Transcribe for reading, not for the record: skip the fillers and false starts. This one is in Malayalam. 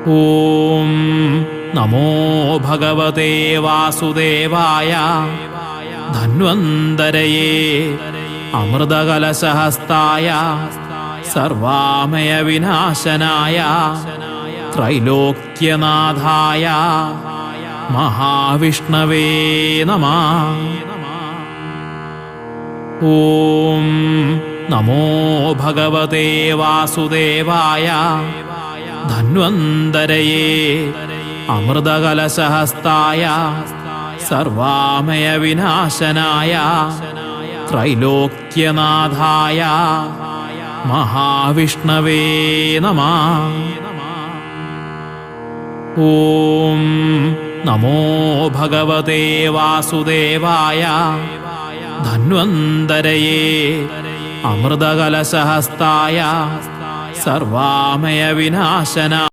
ഓം നമോ ഭഗവതേ വാസുദേവായ. ധന്വന്തരയേ അമൃതകലശഹസ്തായ സർവാമയ വിനാശനായ ത്രൈലോക്യനാഥായ മഹാവിഷ്ണവേ നമഃ. ഓം നമോ ഭഗവതേ വാസുദേവായ. ധന്വന്തരയേ അമൃതകലശഹസ്തായ സർവാമയ വിനാശനായ ത്രൈലോക്യനാഥായ മഹാവിഷ്ണവേ നമഃ. ഓം നമോ ഭഗവതേ വാസുദേവായ. ധന്വന്തരയേ അമൃതകലശഹസ്തായ സർവാമയ വിനാശനായ